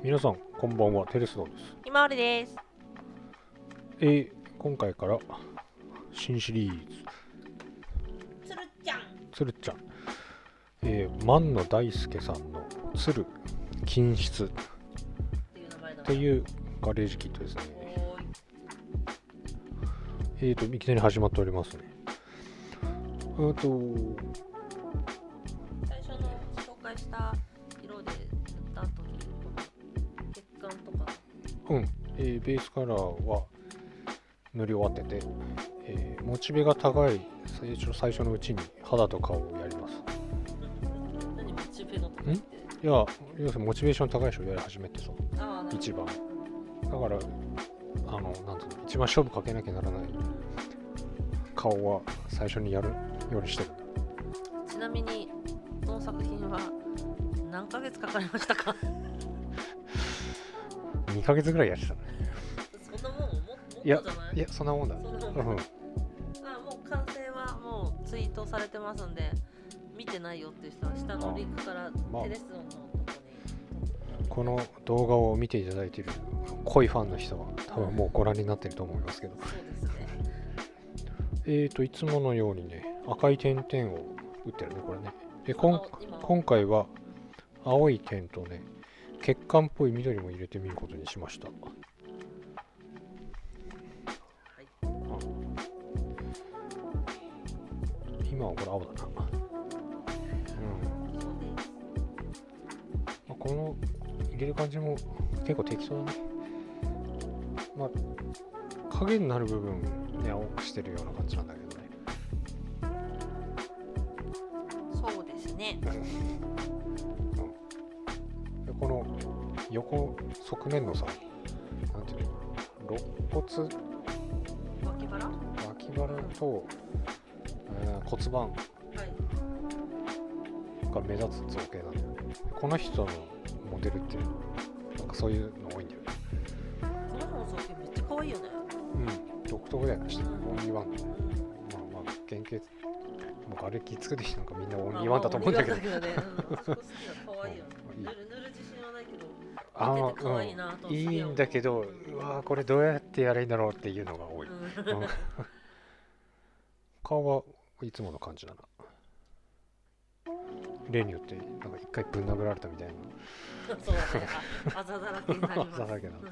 皆さんこんばんは、テレスドです。ひまわりです。今回から新シリーズつるちゃん。つるちゃん、万野大輔さんのつる金室っていう名前だっていうガレージキットですね。いいきなり始まっておりますね。最初の紹介した色で塗った後に血管とかベースカラーは塗り終わってて、モチベが高い最初のうちに肌と顔をやります。何モチベのとかって。いや、要するにモチベーション高い人をやり始めてさ、一番だからなんつうの、一番勝負かけなきゃならない顔は最初にやるようにしてるんだ。ちなみにこの作品は何ヶ月かかりましたか2ヶ月ぐらいやってたね。そんなもんもっといやじゃない？いや、そんなもんだ。もう完成はもうツイートされてますんで、見てないよっていう人は下のリンクからテレスオンのとこに、この動画を見ていただいている濃いファンの人は多分もうご覧になってると思いますけど、そうですね。いつものようにね、赤い点々を打ってるね、これね。で、今回は青い点とね、血管っぽい緑も入れてみることにしました。今はこれ青だな。この入れる感じも結構適当だね。影になる部分ね、青くしてるような感じなんだけどね。そうですね。でこの横側面のさ、なんていうの、肋骨、脇腹と、骨盤が目立つ造形なんだよね。この人のモデルってなんかそういうの多いんだよね。この子の造形めっちゃ可愛いよね。独特だよね。オンリーワンだね。原型もうガレキ作る人なんかみんなオンリーワンだと思うんだけど。そこ好きな可愛いよね。塗る自信はないけど、見てて可愛いなと。いいんだけど、これどうやってやればいいんだろうっていうのが多い。顔はいつもの感じだな。例によってなんか一回ぶん殴られたみたいな。そうだね。あざだらけになります。あざだらけなんで。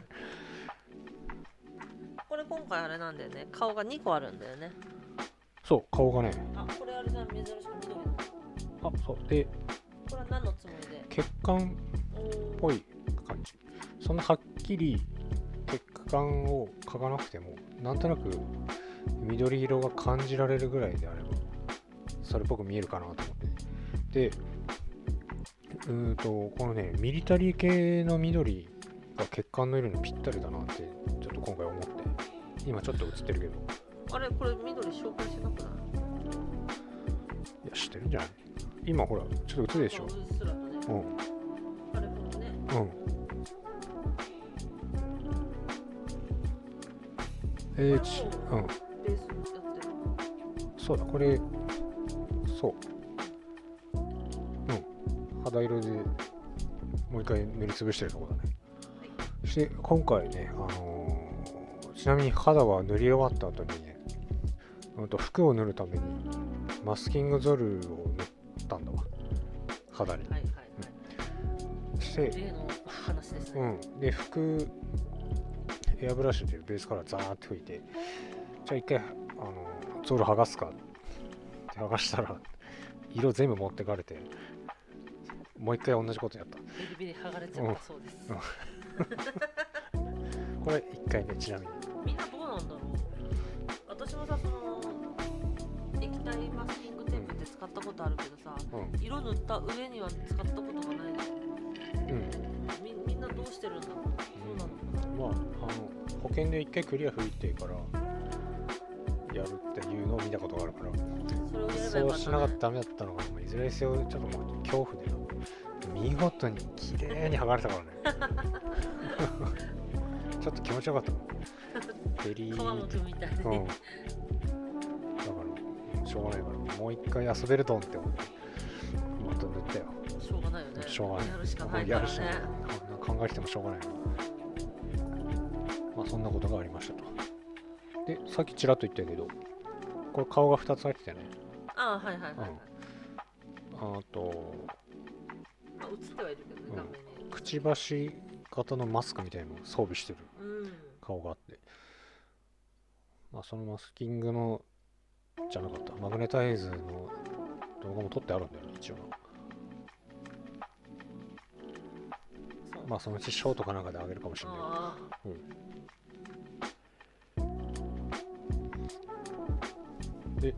これ今回あれなんだよね。顔が2個あるんだよね。そう、顔がね。これあれじゃん、珍しく緑の。そうで、これは何のつもりで？血管っぽい感じ。そんなはっきり血管を描かなくても、なんとなく緑色が感じられるぐらいであればそれっぽく見えるかなと思って。で、このね、ミリタリー系の緑が血管の色にぴったりだなってちょっと今回思って、今ちょっと映ってるけど、あれこれ緑紹介しなくない？いや、知ってるんじゃない？今ほらちょっと映るでしょ。うっすらとね。あれもね。ベースやってる。そうだ、これそう肌色でもう一回塗りつぶしてるところだね。そして今回ね、ちなみに肌は塗り終わった後にね、服を塗るためにマスキングゾルを塗ったんだわ、肌に。そして例の話ですね。で、エアブラシでベースからザーって拭いて、じゃあ一回ゾル剥がすかって剥がしたら色全部持ってかれて、もう一回同じことやった。ビリビリ剥がれちゃったそうです。これ一回ね、ちなみに。みんなどうなんだろう。私もさ、その液体マスキングテープって使ったことあるけどさ、色塗った上には使ったことがないの。みんなどうしてるんだろう。そうなのかな。保険で一回クリア拭いてからやるっていうのを見たことがあるから、そうしなかったらダメだったのが、いずれにせよちょっともう恐怖でな、見事に綺麗に剥がれたからね。ちょっと気持ちよかったもん。ベリー皮むくみたいで。だからしょうがないから、もう一回遊べるドンって思ってまた塗ったよ。しょうがないよね。しょうがない。やるしかないからね。なんか考えててもしょうがないな。まあそんなことがありましたと。で、さっきちらっと言ったけど、これ顔が2つ入っててね。ああ、はいはいはいはい。あと、まあ、映ってはいるけどね、画面に。くちばし型のマスクみたいなのを装備してる顔があって、まあそのマスキングのじゃなかったマグネタイズの動画も撮ってあるんだよね、一応。まあそのうちショートかなんかであげるかもしれない。で、ね、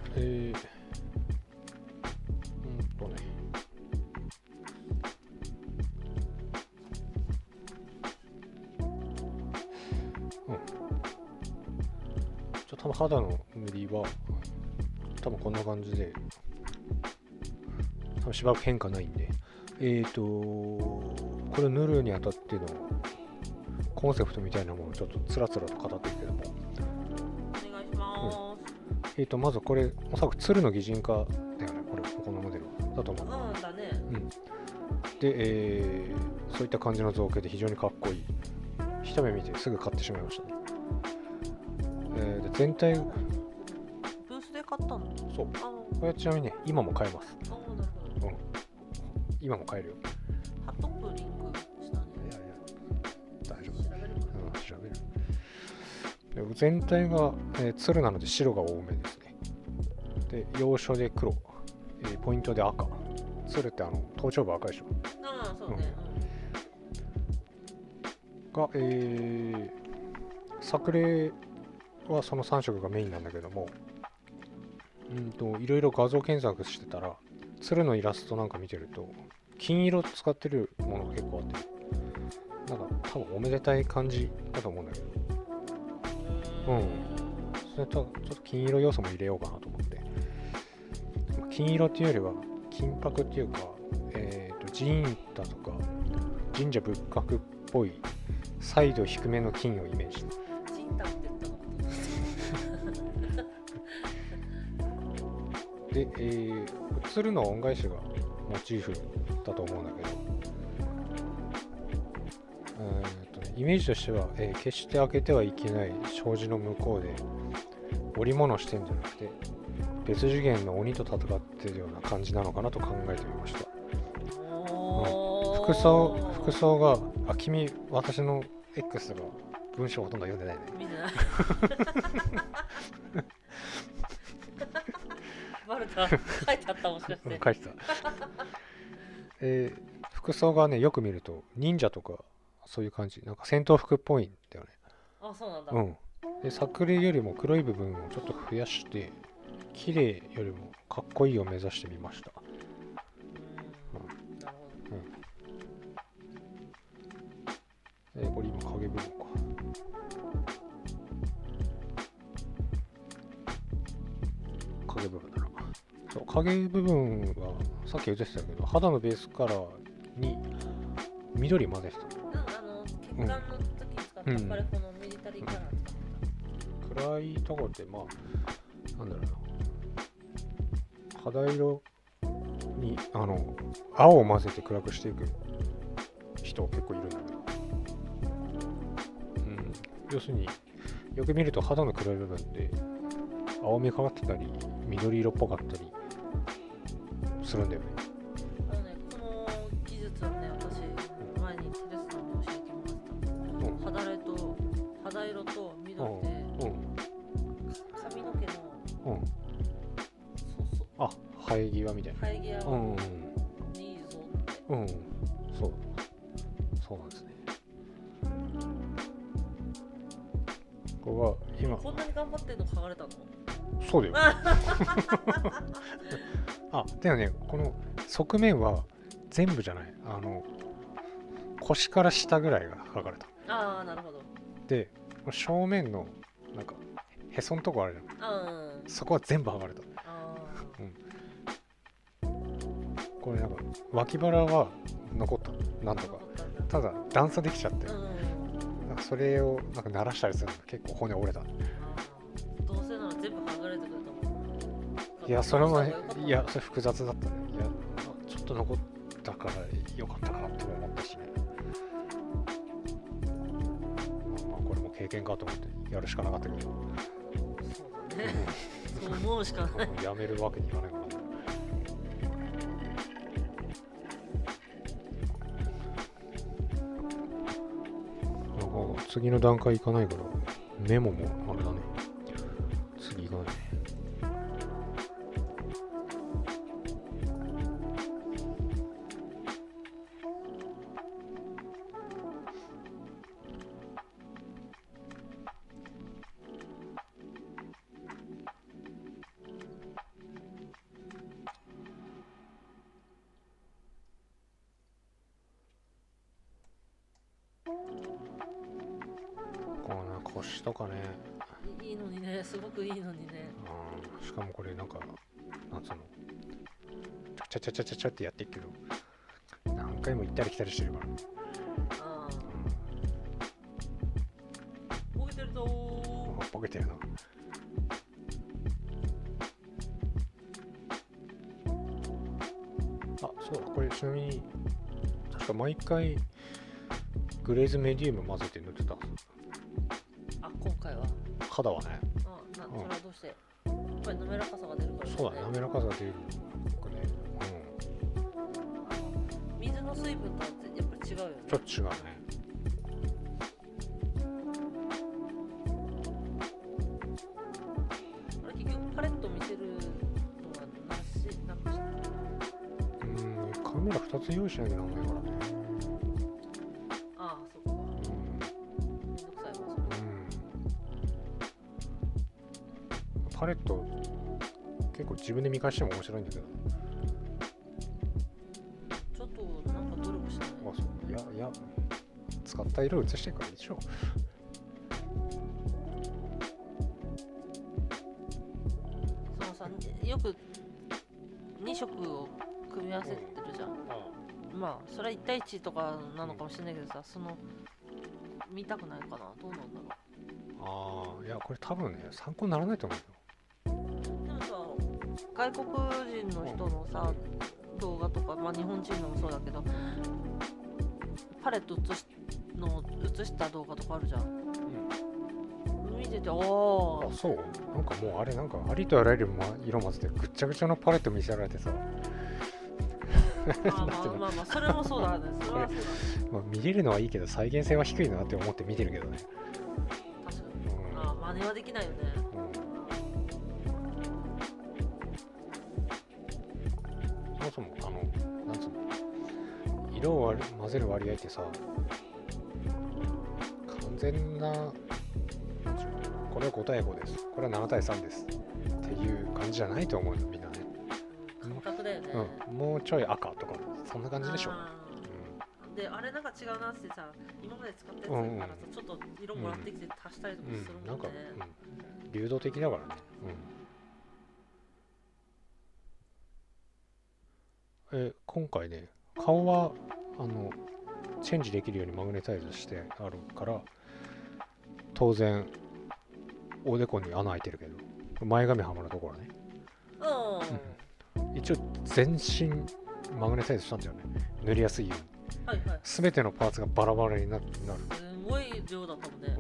多分肌の塗りは多分こんな感じで、多分しばらく変化ないんで、これを塗るにあたってのコンセプトみたいなものをちょっとつらつらと語っていくけども、お願いします。まずこれおそらく鶴の擬人化だよね、このモデルだと思う。だね。で、そういった感じの造形で非常にかっこいい。一目見てすぐ買ってしまいましたね。で全体ブースで買ったの？そう。これちなみにね、今も買えます。なるほど。今も買えるよ。ハトップリンクしたね。いや大丈夫。調べる。で全体が、鶴なので白が多めですね。で、要所で黒、ポイントで赤。鶴って頭頂部赤いでしょ。そうね。が、作例はその3色がメインなんだけども、いろいろ画像検索してたら、鶴のイラストなんか見てると、金色使ってるものが結構あって、なんか多分おめでたい感じだと思うんだけど、それとちょっと金色要素も入れようかなと思って、金色っていうよりは金箔っていうか、寺院だとか神社仏閣っぽいサイド低めの金をイメージして。ジンタって言ったの？で、鶴の恩返しがモチーフだと思うんだけど、イメージとしては、決して開けてはいけない障子の向こうで織物してんじゃなくて別次元の鬼と戦ってるような感じなのかなと考えてみました。服装が私の X が文章ほとんど読んでないね。見てない。バレた。書いてあったもしかして。書いてた。服装がね、よく見ると忍者とかそういう感じ、なんか戦闘服っぽいんだよね。そうなんだ。で、作例よりも黒い部分をちょっと増やして、綺麗よりもかっこいいを目指してみました。なるほど。これ今影部分か。影部分だな。そう、影部分はさっき言ってたけど、肌のベースカラーに緑混ぜてた。血管の時に使ったパレフォのミリタリーカラー使ってた。暗いところって、まあ、なんだろうな。肌色に、青を混ぜて暗くしていく人結構いるんだけど。要するに、よく見ると肌の黒い部分で青みがかってたり、緑色っぽかったりするんだよね。この技術はね、私、前にテレスさんに教えてもらった。肌色と緑で、髪の毛の、生え際みたいな。生え際にいいぞって。そうなんですね。ここが今こんなに頑張ってんの剥がれたの？そうだよ。でもね、この側面は全部じゃない。腰から下ぐらいが剥がれた。なるほど。で、正面のなんかへそのとこあるじゃん。そこは全部剥がれた。これなんか脇腹は残った。なんとか。ただ段差できちゃって。なんかそれをなんか鳴らしたりするの結構骨折れた。どうせなら全部剥がれてくると思う。いや、それも、いや、それ複雑だったね。いや、ちょっと残ったからよかったかなと思ったしね。経験かと思ってやるしかなかったけど、そうだね。そう思うしかない。やめるわけにいかないからね。なんか次の段階いかないからメモもあれだね。次いかないね。こうな腰とかね、いいのにね、すごくいいのにね。しかもこれなんかなんつうの、ちゃちゃちゃちゃちゃってやっていくけど何回も行ったり来たりしてるからね。ああ。ボケてるぞー。ボケてるな。あ、そうだ、これちなみに確か毎回グレーズメディウム混ぜて塗ってた。あ、今回は。肌はね。それはどうして。やっぱり滑らかさが出るから、ね。そうだね、滑らかさが出る。これね、水の水分とはやっぱり違うよね。ちょっと違うね。あれ結局パレット見せるのはなくした。カメラ2つ用意しなきゃなんないからね。ああ、そっか。めんどくさいわ、それ。パレット結構自分で見返しても面白いんだけど。ちょっとなんか努力しない。あ、そう。いや、使った色映してるからいいでしょ。そのさ、よく2色を組み合わせてるじゃん。まあ、それは1対1とかなのかもしれないけどさ、その、見たくないかな。どうなんだろう。いや、これ多分ね、参考にならないと思うよ。でもさ、外国人の人のさ、動画とか、まあ日本人のもそうだけど、パレット映した動画とかあるじゃん。見てて、おー。あ、そう？なんかもうあれ、なんかありとあらゆる色混ぜてぐっちゃぐちゃのパレット見せられてさ。まあ、それもそうだね。それはそうだね。まあ、見れるのはいいけど再現性は低いなって思って見てるけどね。確かに。真似はできないよね。そもそもなんつうの、色を混ぜる割合ってさ、完全な、なんちゅうの、これは5対5です、これは7対3ですっていう感じじゃないと思うよ、みんなね。感覚だよね。もうちょい赤とかそんな感じでしょ。で、あれなんか違うなってさ、今まで使ったやつからさ、ちょっと色もらってきて足したりとかするもんね。なんか、流動的だからね。今回ね、顔はチェンジできるようにマグネタイズしてあるから、当然おでこに穴開いてるけど、前髪はまるところね。一応全身マグネタイズしたんだよね、塗りやすいように。全てのパーツがバラバラになる。すごい量だったもんね。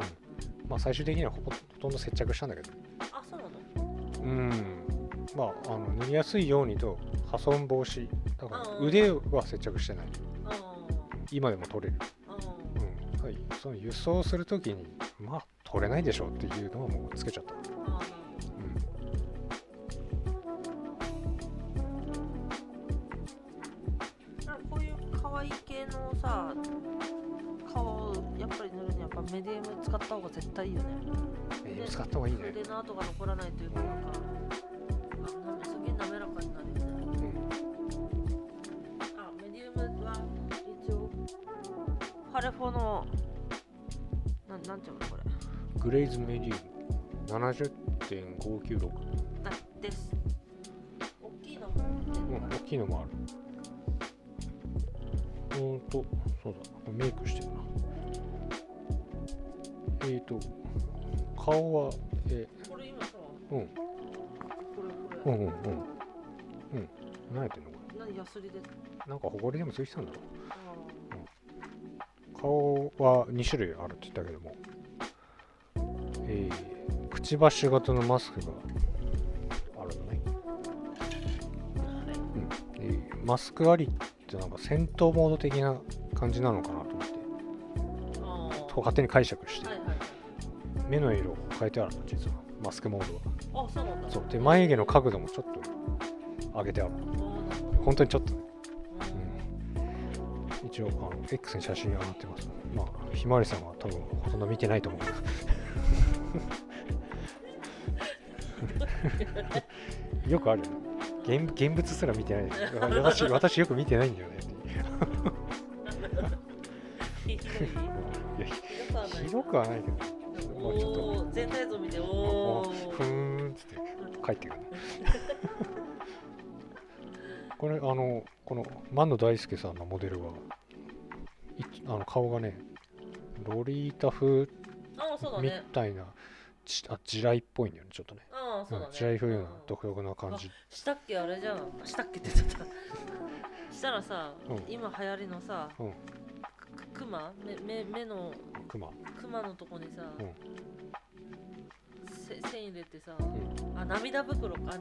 まあ最終的にはほとんど接着したんだけど。あ、そうなの？まあ塗りやすいようにと破損防止だから、腕は接着してない。今でも取れる。その輸送するときにまあ取れないでしょっていうのはもうつけちゃった。こういう可愛い系のさ、顔をやっぱり塗るにはやっぱメディウム使った方が絶対いいよね。メディウム使った方がいいね。筆の跡が残らないというか、なんかすげえ滑らかになるよね。メディウムは一応ハレフォのなんていうのこれ、グレイズメディウム 70.596 です。大きいのも大きいのもある。そうだ、メイクしてるな。顔はこれ今さ、これ何やってんのこれ。何ヤスリで、なんかほこりでもついてたんだろう。顔は2種類あるって言ったけども、くちばし型のマスクがあるのね。マスクありってなんか戦闘モード的な感じなのかなと思って勝手に解釈して、目の色を変えてあるの、実はマスクモードは。そうなんだ。そうで、眉毛の角度もちょっと上げてあるの。本当にちょっとね。一応X に写真上がってます。まあひまわりさんは多分ほとんど見てないと思うよくあるよね。現物すら見てない。私よく見てないんだよねいやひどくはないけど、まあ、ちょっと全体像見て、ふーんっつって帰ってくるこれこの万野大輔さんのモデルは顔がねロリータ風みたいな、地雷っぽいんだよね、ちょっとね。地雷風な独特な感じ。したっけあれじゃん。したっけって言っちゃったしたらさ、今流行りのさ、クマ目のクマのとこにさ、線入れてさ、涙袋か。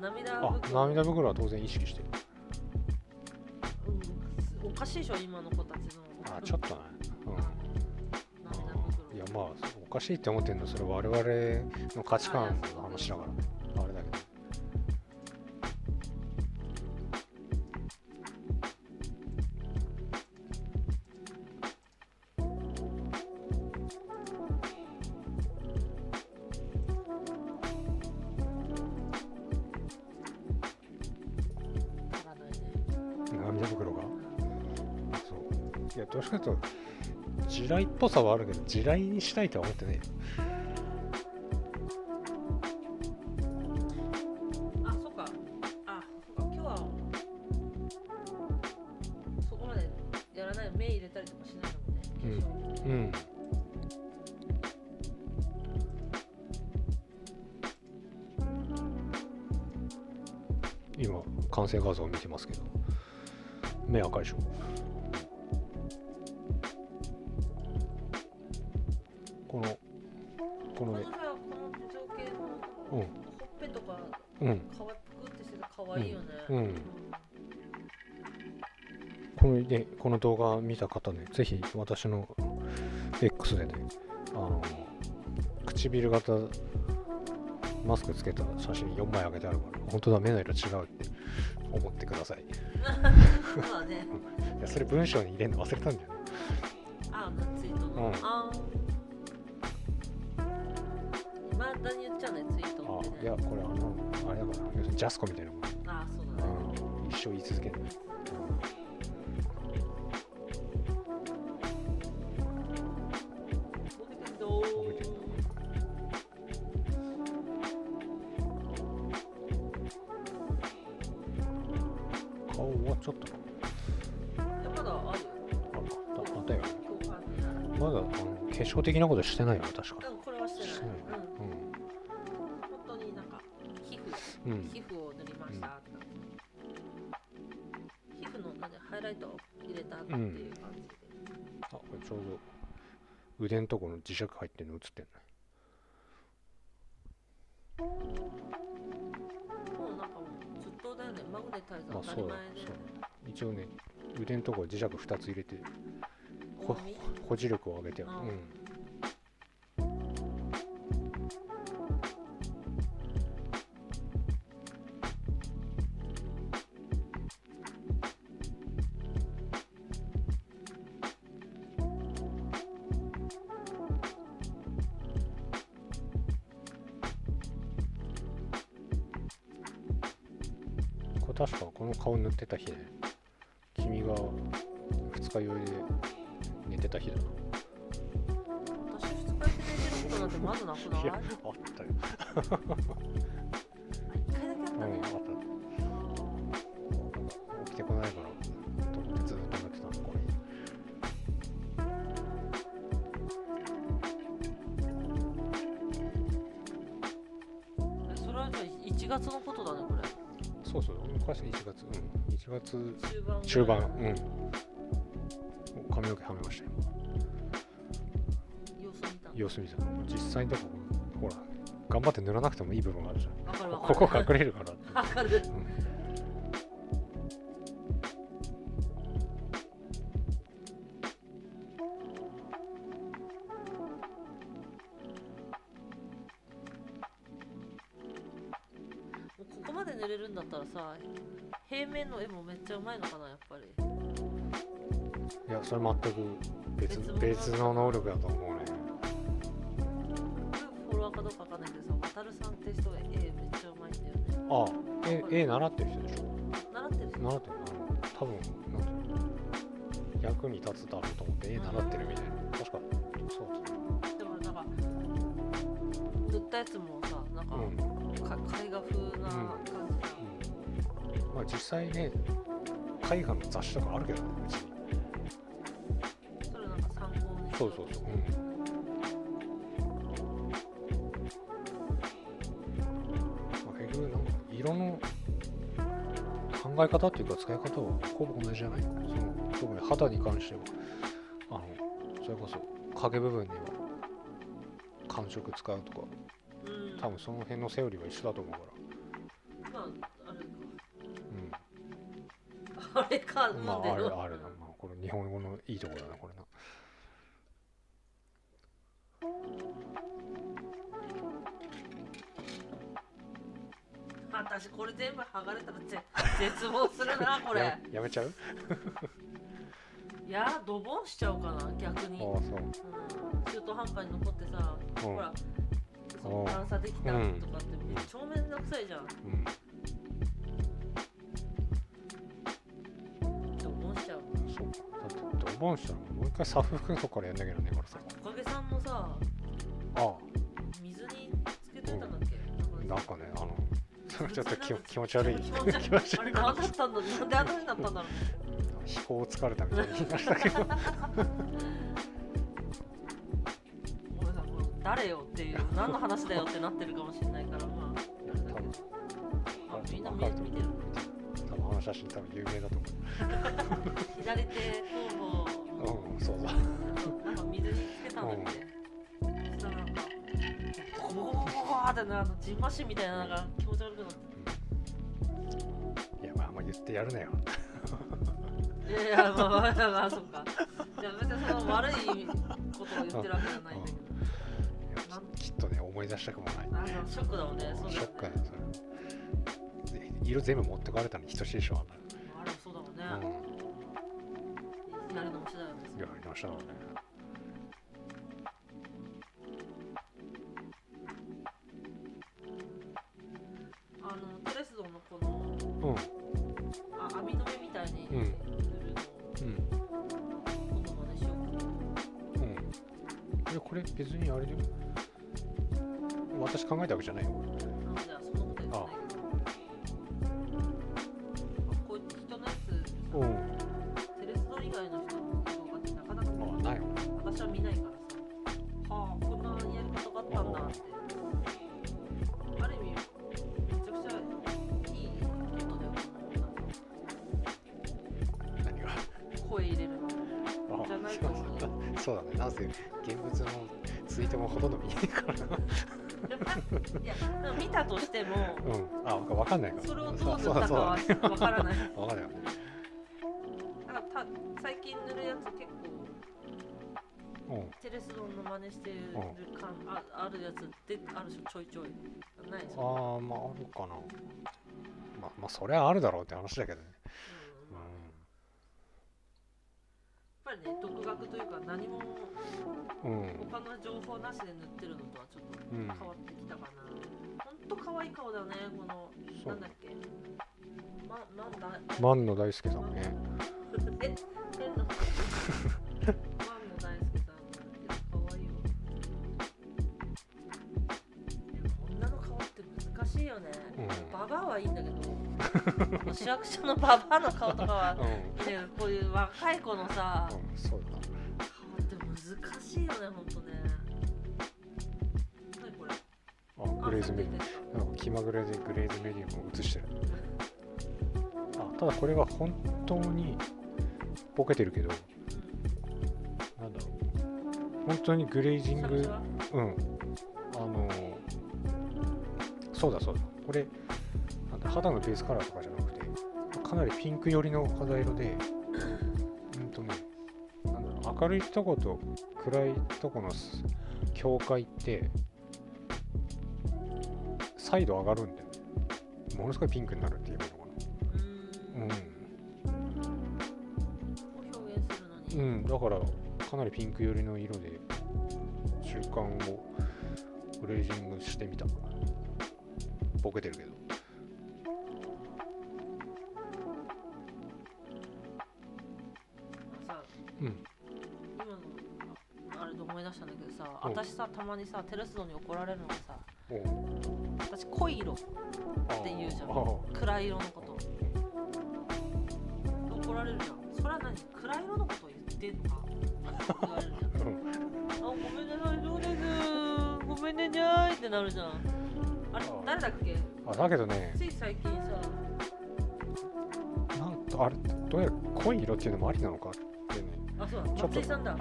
涙袋は当然意識してる。おかしいでしょ今の子たちの。ちょっとね。いやまあおかしいって思ってるのはそれ我々の価値観の話だからね。あれだけど。涙袋が。そう。いやどうしかというと地雷っぽさはあるけど地雷にしたいとは思ってないよ。そうか。今日はそこまでやらない。目入れたりとかしないのもね。今完成画像を見てますけど目赤いでしょ。このね、この情景のほっぺとか皮ぷくってしてて可愛いよね。この動画見た方ね、ぜひ私の X でね、唇型マスクつけた写真4枚上げてあるから、本当だ目の色違うって思ってください。そうだね。いやそれ文章に入れるの忘れたんだよね。ツイートの。まだに言っちゃうね、ツイートってね。いやこれあれだから、ジャスコみたいなもん。そうだね。一生言い続ける。顔終わっちゃったな。まだあるよ。あったよ。まだ化粧的なことしてないよね、確か。これはしてない。本当になんか皮膚を塗りました。皮膚のハイライトを入れたっていう感じで。これちょうど腕のところの磁石入ってるの映ってるね。もうなんかずっとだよね、マグネタイザー当たり前で。一応ね、腕のところ磁石2つ入れて保持力を上げてる。確かこの顔塗ってた日ね、君が二日酔いで寝てた日だな。私二日酔いで寝てることなんてまずなくない？いや、あったよ。一回だけあったね。起きてこないから撮ってずっと寝てたのこれ。それはじゃあ1月のことだねこれ。そう昔1月、1月中盤、髪の毛はめましたよ。様子見た。実際にだからほら頑張って塗らなくてもいい部分があるじゃん。わかるわかる。ここ隠れるからって。わかる。ここまで塗れるんだったらさ、平面の絵もめっちゃうまいのかな、やっぱり。いや、それ全く別の能力だと思うね。フォロワーかどうかわかんないけどさ、渡るさんって人が絵めっちゃうまいんだよね。ああ、絵習ってる人でしょ。習ってる人。習ってる。多分なんていうの、役に立つだろうと思って絵習ってるみたいな。確かそうですね。でもなんか塗ったやつもさ、なんか、絵画風な感じだ。まあ実際ね、絵画の雑誌とかあるけどね、別に。それなんか参考に。そうそうそう。まあ、結局なんか色の考え方っていうか使い方はほぼ同じじゃない。その特に肌に関してはそれこそ影部分には寒色使うとか、多分その辺のセオリーは一緒だと思うから。まああれか。あれか。まああれだ。まあこれ日本語のいいところだなこれな。私これ全部剥がれたら絶望するなこれ。やめちゃう？いやドボンしちゃうかな逆に。ああそう。中途半端に残ってさ、ほら段差できたとかって超めんどくさいじゃん。ドボンしちゃう。そう。だってドボンしたらもう一回サフ服とかからやんなきゃいけないからさ。おかげさんもさ、水につけといたんだっけ？なんかねそれちょっと気持ち悪い。あれ何だったんだ。なんであんな風になったんだろう。飛行を疲れたみたいになったけど。ごめんなさい、誰よっていう何の話だよってなってるかもしれないから、まあみんな見てる。多分あの写真多分有名だと思う。左手方法。そうだ。なんか水につけたんだって。そしたらなんかボコボコボコってジンマシンみたいな、なんか気持ち悪くなって。いやまああんま言ってやるなよ。いやまあそっか。いや別にその悪いことを言ってるわけじゃないんだけど。きっとね思い出したくもない。ショックだもんね。ショックだよそれ。色全部持ってかれたのに等しいでしょ。あれそうだもんね。やり直しだよね。やり直しだろうね。テレスドのこの網の目みたいに塗るの今度真似しようか。これ別にあれで私考えたわけじゃないよ。じゃあそんなこと言ってないけど、こういう人のやつテレスド以外の人の動画ってなかなかないよ。私は見ないからさ、こんなやり方があったんだって。ある意味めちゃくちゃいいことだよ。何が声入れるのじゃないと思う。そうだね。なんせ現物のツイートもほとんど見ないからな。いや見たとしても、わかんないから。それをどう塗ったかはわからない。わかんないよね。だから最近塗るやつ結構テレスドンの真似してる感あるやつってあるでしょ、ちょいちょい。ないですか？まああるかな。まあそれはあるだろうって話だけどね。やっぱりね、独学というか何も他の情報なしで塗ってるのとはちょっと変わってきたかな。ほんと可愛い顔だね、このなんだっけ、万野大輔さんね。変な万野大輔さんなんだけど可愛いわ。女の顔って難しいよね。ババアはいいんだけど、市役所のババアの顔とかは、こういう若い子のさ、そうだ。顔って難しいよね、ほんとね。何これ？グレーズメディアム。気まぐれでグレーズメディアムを映してる。ただこれが本当にボケてるけど、なんだろう。本当にグレージング、そうだそうだ。これ、なんだ肌のベースカラーとかじゃなくて、かなりピンク寄りの肌色で、なんだろう、明るいとこと暗いとこの境界って、再度上がるんだよね。ものすごいピンクになるっていうのかな。表現するのに。だからかなりピンク寄りの色で中間をグレージングしてみた。ボケてるけど。さ、今のあれで思い出したんだけどさ、私さたまにさテレスドに怒られるのがさ、私濃い色って言うじゃん。暗い色のこと。怒られるじゃん。それは何？暗い色のことを言ってんのか？言われるじゃん。ごめんなさい、そうです。ごめんねにゃーいってなるじゃん。あれ、誰だっけ？だけどね、つい最近さ、あれ、どうやら濃い色っていうのもありなのかってね。そうだ、松井さんだ。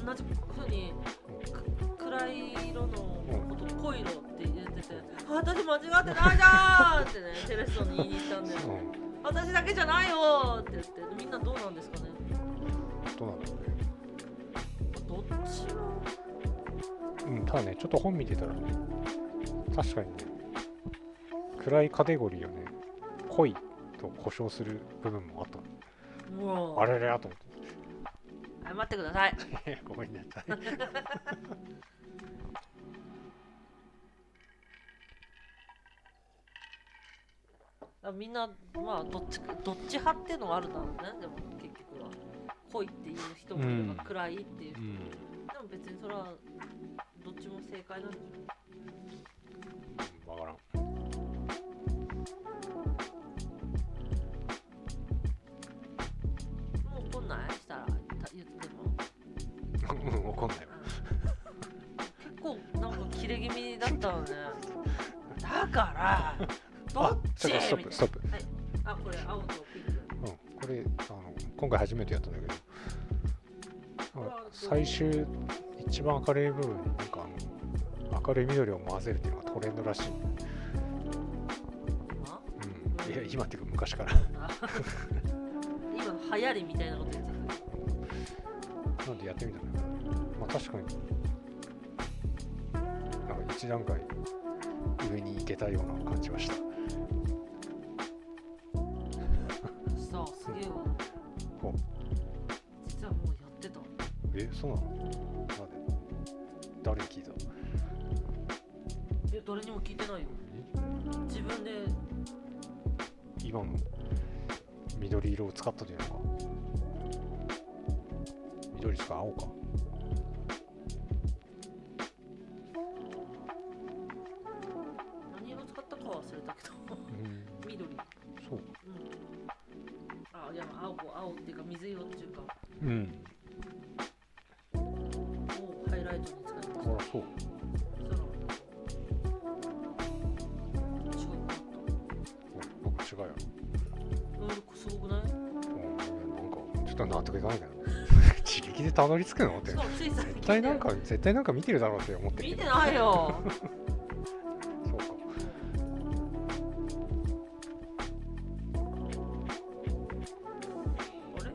同じふうに暗い色のこと濃い色って言ってて、私間違ってないじゃんってね、テレストに言いに行ったんだよ。私だけじゃないよって言って、みんなどうなんですかね。どうなんだろうね。どっちも。ただね、ちょっと本見てたらね、確かにね、暗いカテゴリーをね、濃いと呼称する部分もあった。あれれやと思って。謝ってください。ごめんなさい。みんなまあどっち派っていうのはあるだろうね。でも結局は濃いっていう人もいれば暗いっていう人もいる。でも別にそれはどっちも正解なんでしょ。わからん。もう怒んないしたら言っても。怒んないわ。結構なんかキレ気味だったのね。だからどっち？ストップストップ。はい。これ青とピンク。これ今回初めてやったんだけど、最終一番明るい部分になんか明るい緑を混ぜるっていうのがトレンドらしい。いや今っていうか昔から。今流行りみたいなこと言ってた。なんでやってみたんだけど、まあ確かになんか一段階上に行けたような感じはした。さあすげえわ。実はもうやってた。そうなの？誰に聞いた？誰にも聞いてないよ。自分で今の緑色を使ったというのか。緑ですか青か。何色使ったか忘れたけど。緑。そう。いや青っていうか水色っていうか。をハイライトに使いました。そう。なんか違うやろ。すごくない？なんかちょっと納得いかないけど。自力でたどり着くのって。絶対なんか見てるだろうって思ってる。見てないよ。そうか。あれ？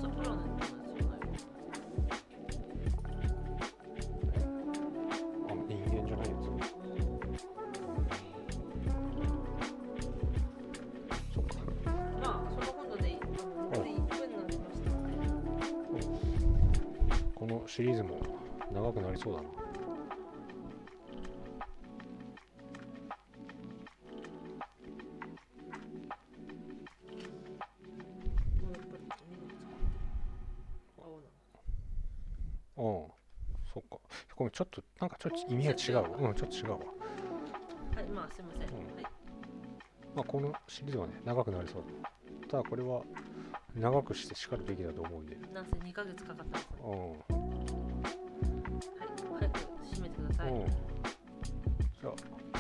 ザプラネットのやつじゃない？人間じゃないやつ。そっか。まあその今度で残り1分になりましたので。このシリーズも長くなりそうだな。そっか。ごめん、ちょっと意味が違うわ。ちょっと違うわ。はい、まあすいません。まあこのシリーズはね、長くなりそうだ。ただこれは長くして叱るべきだと思うんで。なんせ2ヶ月かかったんですよ。はい、早く締めてください。じゃあ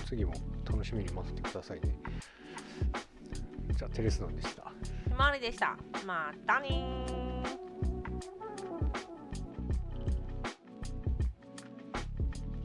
次も楽しみに待っててくださいね。じゃあテレスノンでした。ひまわりでした。またねー。